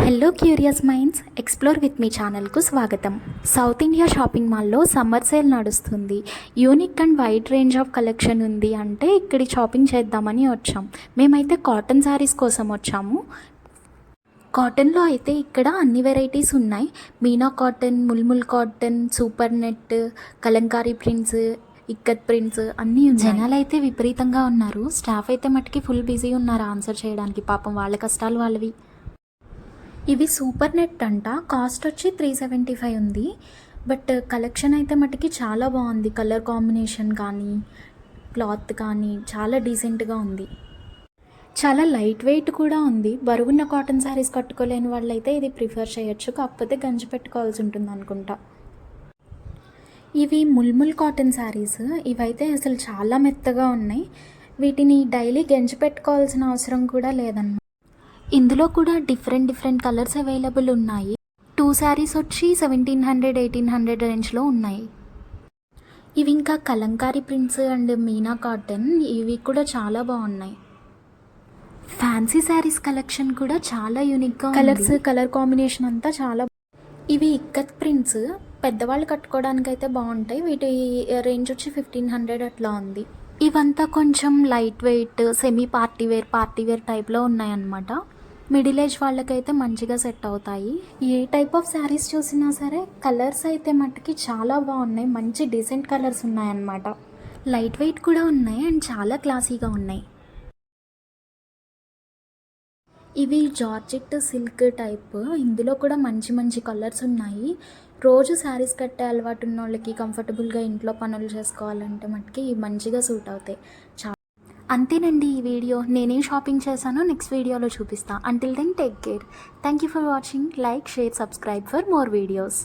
Hello curious minds, explore with me ఛానల్కు స్వాగతం. South India shopping మాల్లో సమ్మర్ సేల్ నడుస్తుంది. Unique and wide range of collection ఉంది అంటే ఇక్కడి షాపింగ్ చేద్దామని వచ్చాం. మేమైతే కాటన్ శారీస్ కోసం వచ్చాము. కాటన్లో అయితే ఇక్కడ అన్ని వెరైటీస్ ఉన్నాయి. Meena cotton, mulmul cotton, super net, Kalamkari prints, ikat prints అన్నీ ఉన్నాయి. జనాలు అయితే విపరీతంగా ఉన్నారు. స్టాఫ్ అయితే మట్టుకి ఫుల్ బిజీ ఉన్నారు ఆన్సర్ చేయడానికి. పాపం వాళ్ళ కష్టాలు వాళ్ళవి. ఇవి సూపర్ నెట్ అంట. కాస్ట్ వచ్చి 375 ఉంది. బట్ కలెక్షన్ అయితే మటుకి చాలా బాగుంది. కలర్ కాంబినేషన్ కానీ క్లాత్ కానీ చాలా డీసెంట్గా ఉంది. చాలా లైట్ వెయిట్ కూడా ఉంది. బరువున్న కాటన్ శారీస్ కట్టుకోలేని వాళ్ళైతే ఇది ప్రిఫర్ చేయొచ్చు. కాకపోతే గంజి పెట్టుకోవాల్సి ఉంటుంది అనుకుంటా. ఇవి ముల్ముల్ కాటన్ శారీస్. ఇవైతే అసలు చాలా మెత్తగా ఉన్నాయి. వీటిని డైలీ గంజి పెట్టుకోవాల్సిన అవసరం కూడా లేదన్నమాట. ఇందులో కూడా డిఫరెంట్ కలర్స్ అవైలబుల్ ఉన్నాయి. 2 శారీస్ వచ్చి 1700-1800 రేంజ్లో ఉన్నాయి. ఇవి ఇంకా Kalamkari prints and Meena cotton, ఇవి కూడా చాలా బాగున్నాయి. ఫ్యాన్సీ శారీస్ కలెక్షన్ కూడా చాలా యూనిక్గా, కలర్ కాంబినేషన్ అంతా చాలా. ఇవి ఇక్కత్ ప్రింట్స్, పెద్దవాళ్ళు కట్టుకోవడానికి అయితే బాగుంటాయి. వీటి రేంజ్ వచ్చి 1500 అట్లా ఉంది. ఇవంతా కొంచెం light weight, semi party wear టైప్లో ఉన్నాయన్నమాట. మిడిల్ ఏజ్ వాళ్ళకైతే మంచిగా సెట్ అవుతాయి. ఏ టైప్ ఆఫ్ శారీస్ చూసినా సరే కలర్స్ అయితే మట్టుకి చాలా బాగున్నాయి. మంచి డీసెంట్ కలర్స్ ఉన్నాయన్నమాట. లైట్ వెయిట్ కూడా ఉన్నాయి అండ్ చాలా క్లాసీగా ఉన్నాయి. ఇవి జార్జెట్ సిల్క్ టైప్. ఇందులో కూడా మంచి కలర్స్ ఉన్నాయి. రోజు శారీస్ కట్టే అలవాటు ఉన్న వాళ్ళకి, కంఫర్టబుల్గా ఇంట్లో పనులు చేసుకోవాలంటే మట్టుకి మంచిగా సూట్ అవుతాయి. అంతేనండి ఈ వీడియో. నేనేం షాపింగ్ చేశానో నెక్స్ట్ వీడియోలో చూపిస్తాను. Until then take care. Thank you for watching. Like, share, subscribe for more videos.